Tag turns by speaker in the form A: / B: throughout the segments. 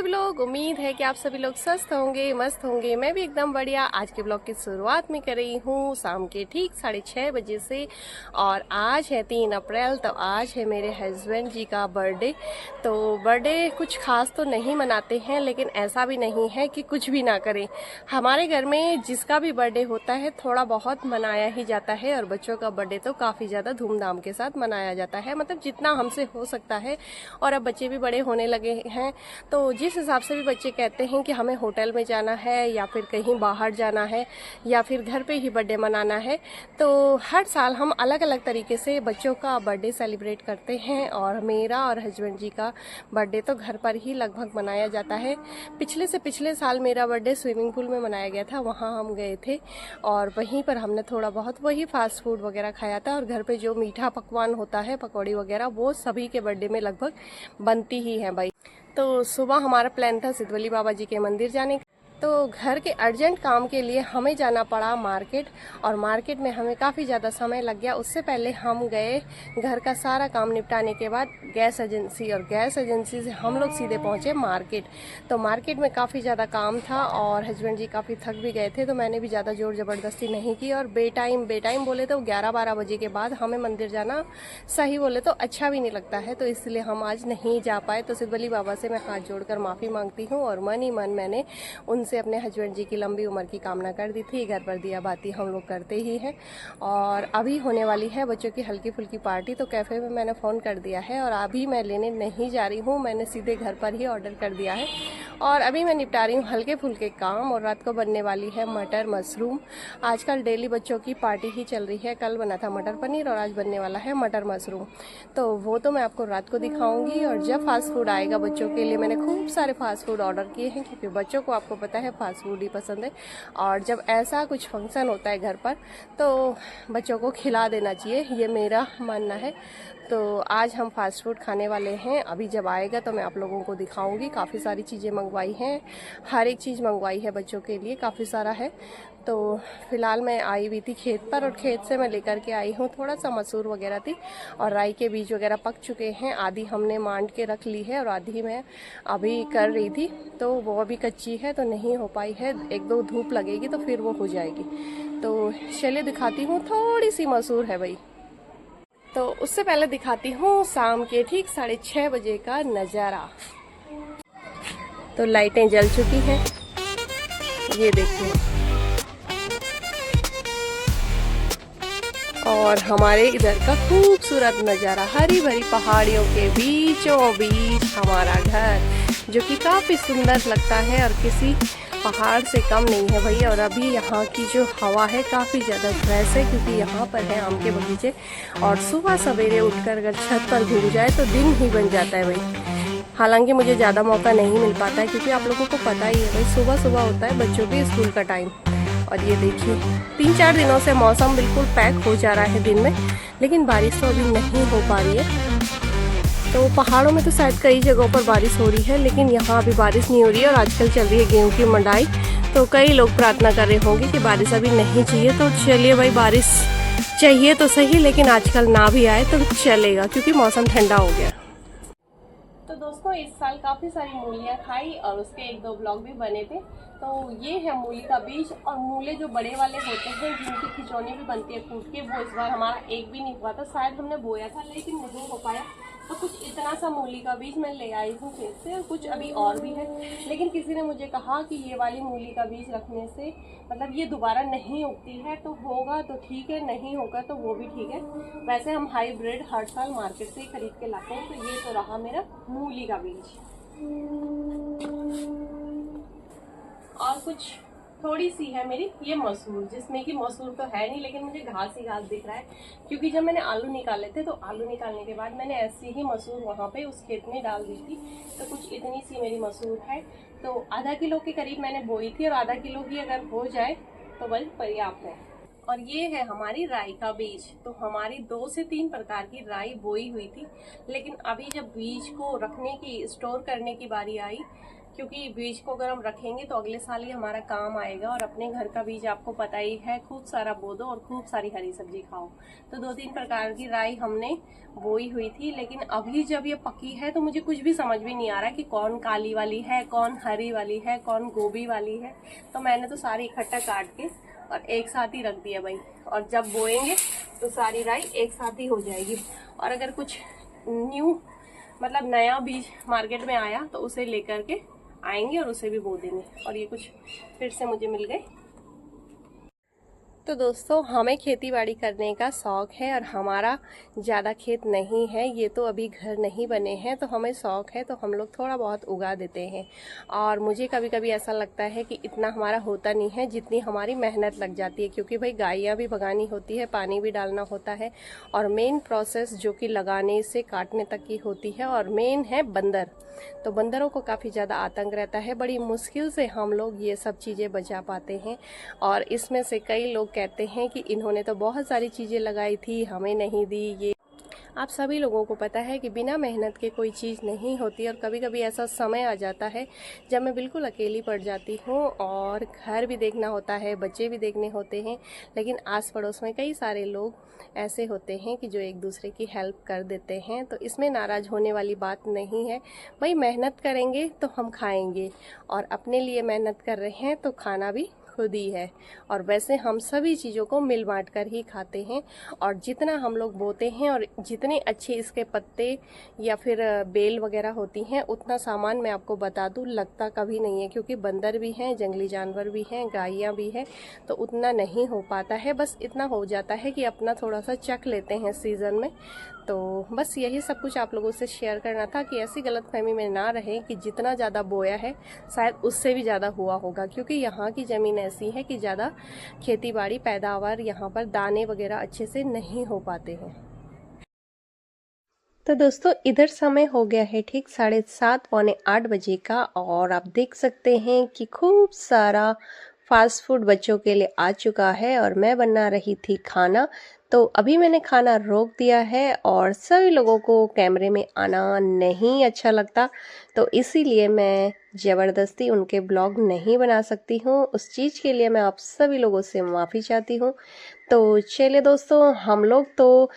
A: सभी लोग, उम्मीद है कि आप सभी लोग स्वस्थ होंगे, मस्त होंगे। मैं भी एकदम बढ़िया। आज के ब्लॉग की शुरुआत में कर रही हूँ शाम के ठीक 6:30 बजे से। और आज है 3 अप्रैल, तो आज है मेरे हस्बैंड जी का बर्थडे। तो बर्थडे कुछ खास तो नहीं मनाते हैं, लेकिन ऐसा भी नहीं है कि कुछ भी ना करें। हमारे घर में जिसका भी बर्थडे होता है थोड़ा बहुत मनाया ही जाता है, और बच्चों का बर्थडे तो काफ़ी ज़्यादा धूमधाम के साथ मनाया जाता है, मतलब जितना हमसे हो सकता है। और अब बच्चे भी बड़े होने लगे हैं, तो जिस हिसाब से भी बच्चे कहते हैं कि हमें होटल में जाना है या फिर कहीं बाहर जाना है या फिर घर पे ही बर्थडे मनाना है, तो हर साल हम अलग अलग तरीके से बच्चों का बर्थडे सेलिब्रेट करते हैं। और मेरा और हस्बैंड जी का बर्थडे तो घर पर ही लगभग मनाया जाता है। पिछले से पिछले साल मेरा बर्थडे स्विमिंग पूल में मनाया गया था, वहाँ हम गए थे और वहीं पर हमने थोड़ा बहुत वही फास्ट फूड वगैरह खाया था। और घर पे जो मीठा पकवान होता है, पकौड़ी वगैरह, वो सभी के बर्थडे में लगभग बनती ही है भाई। तो सुबह हमारा प्लान था सिद्धवली बाबा जी के मंदिर जाने का। तो घर के अर्जेंट काम के लिए हमें जाना पड़ा मार्केट, और मार्केट में हमें काफ़ी ज़्यादा समय लग गया। उससे पहले हम गए घर का सारा काम निपटाने के बाद गैस एजेंसी, और गैस एजेंसी से हम लोग सीधे पहुँचे मार्केट। तो मार्केट में काफ़ी ज़्यादा काम था और हस्बैंड जी काफ़ी थक भी गए थे, तो मैंने भी ज़्यादा ज़ोर ज़बरदस्ती नहीं की। और बेटाइम बोले तो 11-12 बजे के बाद हमें मंदिर जाना सही बोले तो अच्छा भी नहीं लगता है, तो इसलिए हम आज नहीं जा पाए। तो सिद्धवली बाबा से मैं हाथ जोड़कर माफ़ी मांगती हूँ, और मन ही मन मैंने उनसे अपने हस्बैंड जी की लंबी उम्र की कामना कर दी थी। घर पर दिया बाती हम लोग करते ही हैं। और अभी होने वाली है बच्चों की हल्की फुल्की पार्टी, तो कैफ़े में मैंने फ़ोन कर दिया है और अभी मैं लेने नहीं जा रही हूँ, मैंने सीधे घर पर ही ऑर्डर कर दिया है। और अभी मैं निपटा रही हूँ हल्के फुल्के काम, और रात को बनने वाली है मटर मशरूम। आजकल डेली बच्चों की पार्टी ही चल रही है। कल बना था मटर पनीर और आज बनने वाला है मटर मशरूम। तो वो तो मैं आपको रात को दिखाऊंगी। और जब फास्ट फूड आएगा बच्चों के लिए, मैंने खूब सारे फास्ट फूड ऑर्डर किए हैं, क्योंकि बच्चों को आपको पता है फास्ट फूड ही पसंद है। और जब ऐसा कुछ फंक्शन होता है घर पर, तो बच्चों को खिला देना चाहिए, ये मेरा मानना है। तो आज हम फास्ट फूड खाने वाले हैं। अभी जब आएगा तो मैं आप लोगों को दिखाऊंगी। काफ़ी सारी चीज़ें मंगवाई हैं, हर एक चीज़ मंगवाई है बच्चों के लिए, काफ़ी सारा है। तो फिलहाल मैं आई हुई थी खेत पर, और खेत से मैं लेकर के आई हूँ थोड़ा सा मसूर वगैरह थी, और राई के बीज वगैरह पक चुके हैं। आधी हमने मांड के रख ली है और आधी मैं अभी कर रही थी, तो वो अभी कच्ची है तो नहीं हो पाई है। 1-2 धूप लगेगी तो फिर वो हो जाएगी। तो चलिए दिखाती हूँ, थोड़ी सी मसूर है भाई। तो उससे पहले दिखाती हूँ शाम के ठीक 6:30 बजे का नज़ारा। तो लाइटें जल चुकी हैं, ये देखिए। और हमारे इधर का खूबसूरत नज़ारा, हरी भरी पहाड़ियों के बीचों बीच हमारा घर, जो कि काफ़ी सुंदर लगता है और किसी पहाड़ से कम नहीं है भैया। और अभी यहाँ की जो हवा है काफ़ी ज़्यादा फ्रेश है, क्योंकि यहाँ पर है आम के बगीचे। और सुबह सवेरे उठकर अगर छत पर घूम जाए तो दिन ही बन जाता है भाई। हालांकि मुझे ज़्यादा मौका नहीं मिल पाता है, क्योंकि आप लोगों को पता ही है भाई, सुबह सुबह होता है बच्चों के स्कूल का टाइम। और ये देखिए 3-4 दिनों से मौसम बिल्कुल पैक हो जा रहा है दिन में, लेकिन बारिश तो अभी नहीं हो पा रही है। तो पहाड़ों में तो शायद कई जगहों पर बारिश हो रही है, लेकिन यहाँ अभी बारिश नहीं हो रही है। और आजकल चल रही है गेहूं की मंडाई, तो कई लोग प्रार्थना कर रहे होंगे कि बारिश अभी नहीं चाहिए। तो चलिए भाई, बारिश चाहिए तो सही, लेकिन आजकल ना भी आए तो चलेगा, क्योंकि मौसम ठंडा हो गया। तो दोस्तों, इस साल काफ़ी सारी मूलियाँ खाई और उसके 1-2 ब्लॉग भी बने थे। तो ये है मूली का बीज, और मूले जो बड़े वाले होते हैं जिनकी खिचौनी भी बनती है कूट के, वो इस बार हमारा एक भी नहीं हुआ था। शायद हमने बोया था लेकिन नहीं हो पाया, तो कुछ इतना सा मूली का बीज मैं ले आई हूँ खेत से, और कुछ अभी और भी है। लेकिन किसी ने मुझे कहा कि ये वाली मूली का बीज रखने से मतलब ये दोबारा नहीं उगती है, तो होगा तो ठीक है, नहीं होगा तो वो भी ठीक है। वैसे हम हाइब्रिड हर साल मार्केट से ही खरीद के लाते हैं। तो ये तो रहा मेरा मूली का बीज। और कुछ थोड़ी सी है मेरी ये मसूर, जिसमें कि मसूर तो है नहीं, लेकिन मुझे घास ही घास दिख रहा है, क्योंकि जब मैंने आलू निकाले थे तो आलू निकालने के बाद मैंने ऐसी ही मसूर वहाँ पे उस खेत में डाल दी थी। तो कुछ इतनी सी मेरी मसूर है। तो आधा किलो के करीब मैंने बोई थी, और आधा किलो की अगर हो जाए तो बस पर्याप्त है। और ये है हमारी राई का बीज। तो हमारी 2 से 3 प्रकार की राई बोई हुई थी, लेकिन अभी जब बीज को रखने की, स्टोर करने की बारी आई, क्योंकि बीज को अगर हम रखेंगे तो अगले साल ही हमारा काम आएगा। और अपने घर का बीज आपको पता ही है, खूब सारा बो दो और खूब सारी हरी सब्जी खाओ। तो 2-3 प्रकार की राई हमने बोई हुई थी, लेकिन अभी जब ये पकी है तो मुझे कुछ भी समझ में नहीं आ रहा कि कौन काली वाली है, कौन हरी वाली है, कौन गोभी वाली है। तो मैंने तो सारी इकट्ठा काट के और एक साथ ही रख दिया भाई। और जब बोएंगे तो सारी राई एक साथ ही हो जाएगी। और अगर कुछ न्यू मतलब नया बीज मार्केट में आया तो उसे लेकर के आएंगे और उसे भी बो देंगे। और ये कुछ फिर से मुझे मिल गए। तो दोस्तों, हमें खेती बाड़ी करने का शौक़ है और हमारा ज़्यादा खेत नहीं है, ये तो अभी घर नहीं बने हैं, तो हमें शौक़ है तो हम लोग थोड़ा बहुत उगा देते हैं। और मुझे कभी कभी ऐसा लगता है कि इतना हमारा होता नहीं है जितनी हमारी मेहनत लग जाती है, क्योंकि भाई गाइयाँ भी भगानी होती है, पानी भी डालना होता है, और मेन प्रोसेस जो कि लगाने से काटने तक की होती है। और मेन है बंदर, तो बंदरों को काफ़ी ज़्यादा आतंक रहता है। बड़ी मुश्किल से हम लोग ये सब चीज़ें बचा पाते हैं। और इसमें से कई लोग कहते हैं कि इन्होंने तो बहुत सारी चीज़ें लगाई थी, हमें नहीं दी। ये आप सभी लोगों को पता है कि बिना मेहनत के कोई चीज़ नहीं होती। और कभी कभी ऐसा समय आ जाता है जब मैं बिल्कुल अकेली पड़ जाती हूँ और घर भी देखना होता है, बच्चे भी देखने होते हैं, लेकिन आस पड़ोस में कई सारे लोग ऐसे होते हैं कि जो एक दूसरे की हेल्प कर देते हैं। तो इसमें नाराज़ होने वाली बात नहीं है। भाई मेहनत करेंगे तो हम खाएंगे, और अपने लिए मेहनत कर रहे हैं तो खाना भी खुद ही है। और वैसे हम सभी चीज़ों को मिल बांट कर ही खाते हैं। और जितना हम लोग बोते हैं और जितने अच्छे इसके पत्ते या फिर बेल वगैरह होती हैं, उतना सामान मैं आपको बता दूं लगता कभी नहीं है, क्योंकि बंदर भी हैं, जंगली जानवर भी हैं, गायें भी हैं, तो उतना नहीं हो पाता है। बस इतना हो जाता है कि अपना थोड़ा सा चख लेते हैं सीज़न में। तो बस यही सब कुछ आप लोगों से शेयर करना था कि ऐसी गलतफहमी में ना रहे कि जितना ज़्यादा बोया है शायद उससे भी ज़्यादा हुआ होगा, क्योंकि यहाँ की ज़मीन ऐसी है कि ज़्यादा खेती बाड़ी पैदावार यहाँ पर दाने वगैरह अच्छे से नहीं हो पाते हैं। तो दोस्तों, इधर समय हो गया है ठीक 7:30 पौने 8 बजे का, और आप देख सकते हैं कि खूब सारा फास्ट फूड बच्चों के लिए आ चुका है और मैं बना रही थी खाना। तो अभी मैंने खाना रोक दिया है, और सभी लोगों को कैमरे में आना नहीं अच्छा लगता, तो इसीलिए मैं ज़बरदस्ती उनके ब्लॉग नहीं बना सकती हूँ। उस चीज़ के लिए मैं आप सभी लोगों से माफ़ी चाहती हूँ। तो चलिए दोस्तों, हम लोग तो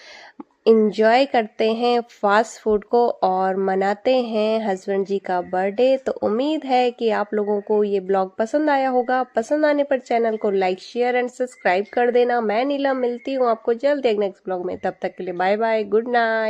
A: इंजॉय करते हैं फास्ट फूड को और मनाते हैं हस्बैंड जी का बर्थडे। तो उम्मीद है कि आप लोगों को ये ब्लॉग पसंद आया होगा। पसंद आने पर चैनल को लाइक, शेयर एंड सब्सक्राइब कर देना। मैं नीलम मिलती हूँ आपको जल्द एक नेक्स्ट ब्लॉग में। तब तक के लिए बाय बाय, गुड नाइट।